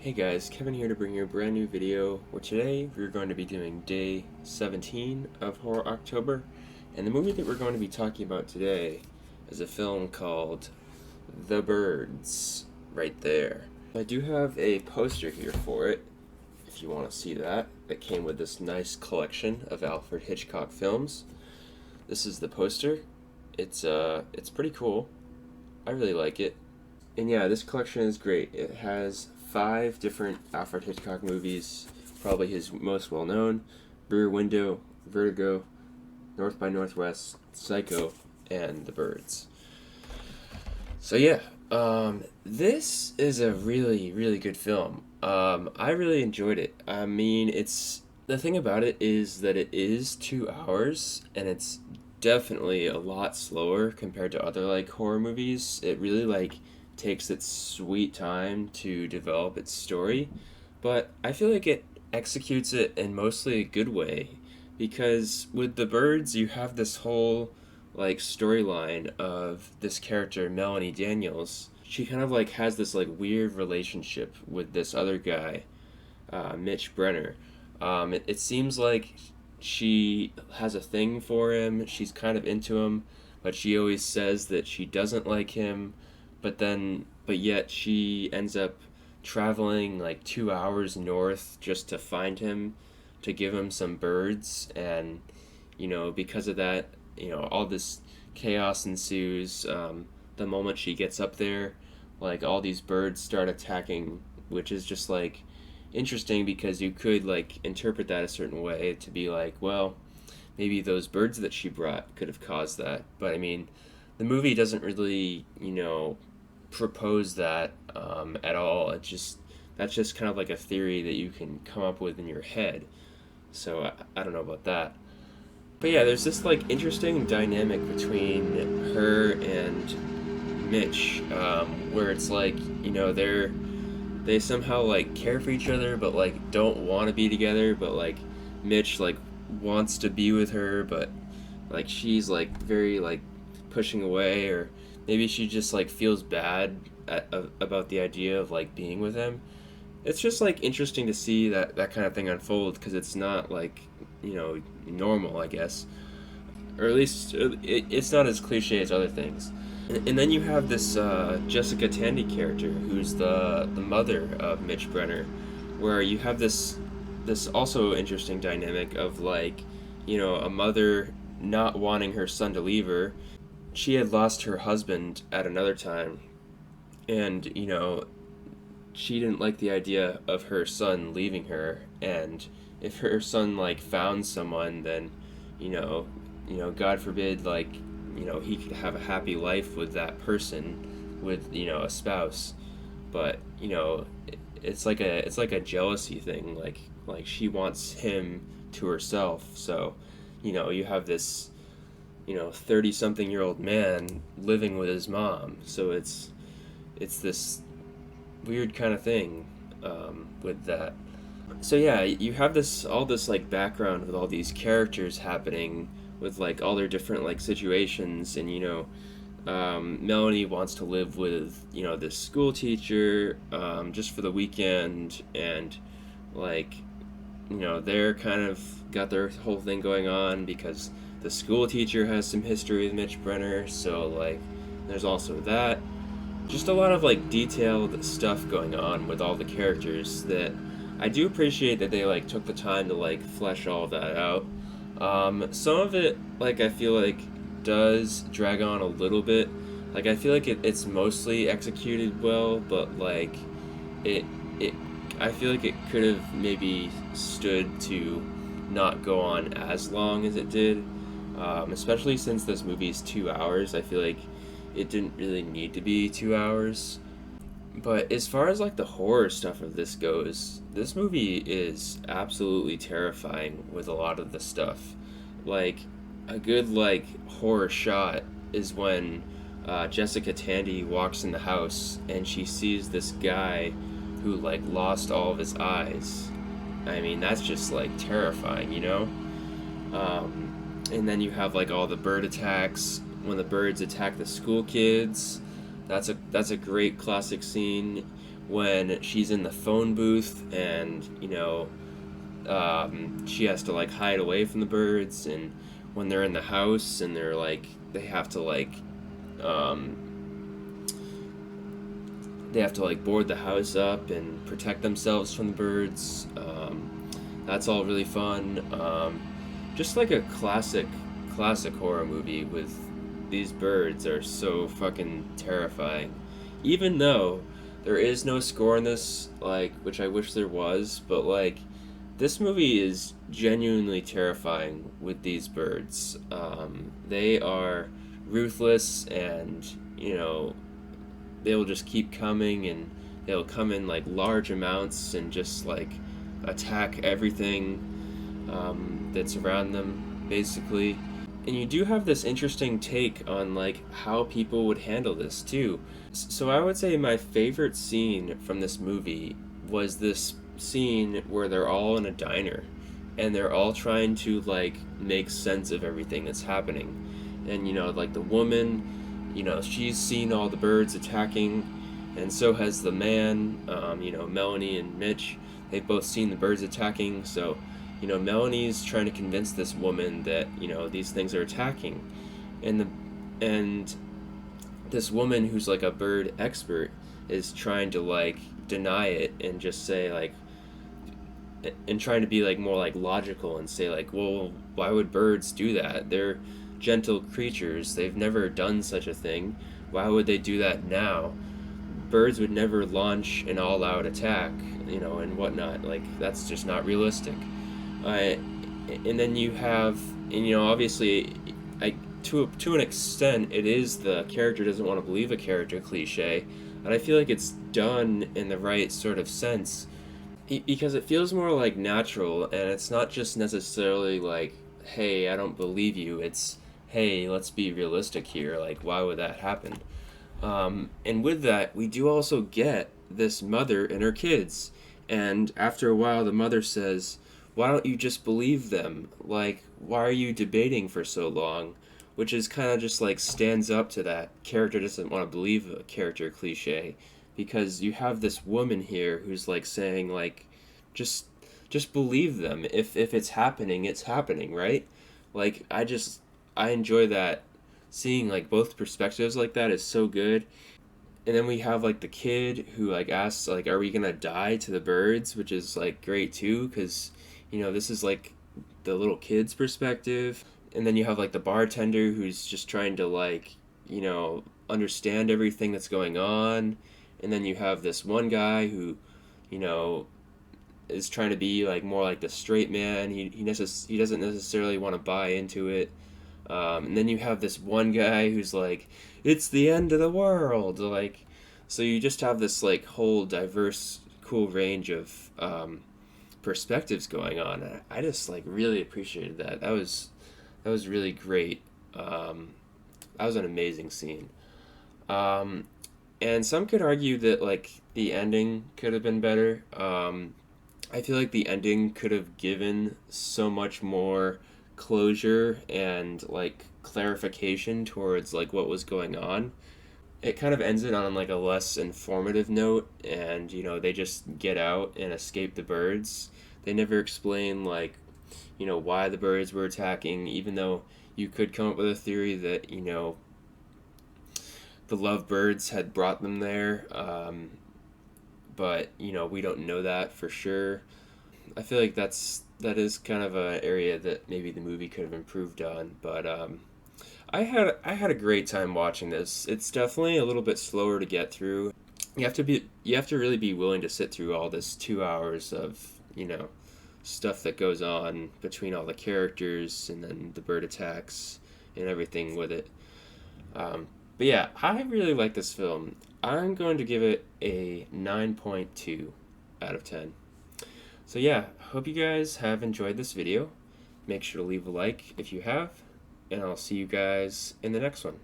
Hey guys, Kevin here to bring you a brand new video where today we're going to be doing day 17 of Horror October, and the movie that we're going to be talking about today is a film called The Birds, right there. I do have a poster here for it, if you want to see that came with this nice collection of Alfred Hitchcock films. This is the poster. It's pretty cool. I really like it. And yeah, this collection is great. It has 5 different Alfred Hitchcock movies, probably his most well known: Rear Window, Vertigo, North by Northwest, Psycho, and The Birds. So yeah, this is a really, really good film. I really enjoyed it. I mean, it's the thing about it is that it is 2 hours, and it's definitely a lot slower compared to other like horror movies. It really takes its sweet time to develop its story, but I feel like it executes it in mostly a good way because with The Birds you have this whole storyline of this character Melanie Daniels. She kind of has this weird relationship with this other guy, Mitch Brenner. It seems like she has a thing for him. She's kind of into him, but she always says that she doesn't like him. But yet she ends up traveling 2 hours north just to find him, to give him some birds, and because of that, all this chaos ensues. The moment she gets up there, all these birds start attacking, which is just interesting because you could interpret that a certain way to be well, maybe those birds that she brought could have caused that. But I mean, the movie doesn't really propose that at all. That's just kind of like a theory that you can come up with in your head. So I don't know about that. But yeah, there's this interesting dynamic between her and Mitch, where it's they somehow care for each other, but don't want to be together. But Mitch wants to be with her, but she's very pushing away, or maybe she just feels bad about the idea of being with him. It's just interesting to see that kind of thing unfold because it's not normal, I guess, or at least it's not as cliche as other things. And then you have this Jessica Tandy character who's the mother of Mitch Brenner, where you have this also interesting dynamic of a mother not wanting her son to leave her. She had lost her husband at another time, and she didn't like the idea of her son leaving her. And if her son found someone, then God forbid he could have a happy life with that person, with a spouse. But it's like a jealousy thing. She wants him to herself. So you have this 30 something year old man living with his mom. So it's this weird kind of thing with that. So yeah, you have all this background with all these characters happening with all their different situations. And Melanie wants to live with this school teacher just for the weekend. And they're kind of got their whole thing going on because the school teacher has some history with Mitch Brenner. So there's also that. Just a lot of detailed stuff going on with all the characters that I do appreciate that they took the time to flesh all of that out. Some of it I feel does drag on a little bit. I feel it's mostly executed well, but it it I feel it could have maybe stood to not go on as long as it did. Especially since this movie is 2 hours, I feel it didn't really need to be 2 hours. But as far as the horror stuff of this goes, this movie is absolutely terrifying with a lot of the stuff. A good horror shot is when Jessica Tandy walks in the house and she sees this guy who lost all of his eyes. I mean, that's just terrifying, and then you have all the bird attacks when the birds attack the school kids. That's a great classic scene when she's in the phone booth and, she has to like hide away from the birds, and when they're in the house and they're like, they have to like, um, board the house up and protect themselves from the birds. That's all really fun. Just like a classic horror movie with these birds are so fucking terrifying. Even though there is no score in this, like, which I wish there was, but like, this movie is genuinely terrifying with these birds. They are ruthless, and they will just keep coming, and they'll come in like large amounts and just like attack everything that's around them, basically. And you do have this interesting take on like how people would handle this too. So I would say my favorite scene from this movie was this scene where they're all in a diner and they're all trying to like make sense of everything that's happening. And like the woman, she's seen all the birds attacking, and so has the man. Melanie and Mitch, they've both seen the birds attacking. So Melanie's trying to convince this woman that these things are attacking, and this woman who's like a bird expert is trying to like deny it and just say like, and trying to be like more like logical and say like, well, why would birds do that? They're gentle creatures. They've never done such a thing. Why would they do that now? Birds would never launch an all-out attack, and whatnot. Like, that's just not realistic. And then you have, obviously, to an extent, it is the character doesn't want to believe a character cliche, and I feel like it's done in the right sort of sense, because it feels more like natural, and it's not just necessarily like, hey, I don't believe you. It's, hey, let's be realistic here. Like, why would that happen? And with that, we do also get this mother and her kids. And after a while, the mother says, why don't you just believe them? Like, why are you debating for so long? Which is kind of just like stands up to that character doesn't want to believe a character cliche. Because you have this woman here who's like saying like, just believe them. If it's happening, it's happening, right? Like, I enjoy that. Seeing like both perspectives like that is so good. And then we have like the kid who like asks like, are we gonna die to the birds, which is like great too, because this is like the little kid's perspective. And then you have like the bartender who's just trying to like understand everything that's going on. And then you have this one guy who is trying to be like more like the straight man. He doesn't necessarily want to buy into it. And then you have this one guy who's like, it's the end of the world. Like, so you just have this like whole diverse, cool range of perspectives going on. I just like really appreciated that. That was really great. That was an amazing scene. And some could argue that like the ending could have been better. I feel like the ending could have given so much more closure and like clarification towards like what was going on. It kind of ends it on like a less informative note, and they just get out and escape the birds. They never explain like why the birds were attacking, even though you could come up with a theory that the lovebirds had brought them there, but we don't know that for sure. I feel like that is kind of an area that maybe the movie could have improved on, but I had a great time watching this. It's definitely a little bit slower to get through. You have to really be willing to sit through all this 2 hours of stuff that goes on between all the characters and then the bird attacks and everything with it. But yeah, I really like this film. I'm going to give it a 9.2 out of 10. So yeah, hope you guys have enjoyed this video. Make sure to leave a like if you have, and I'll see you guys in the next one.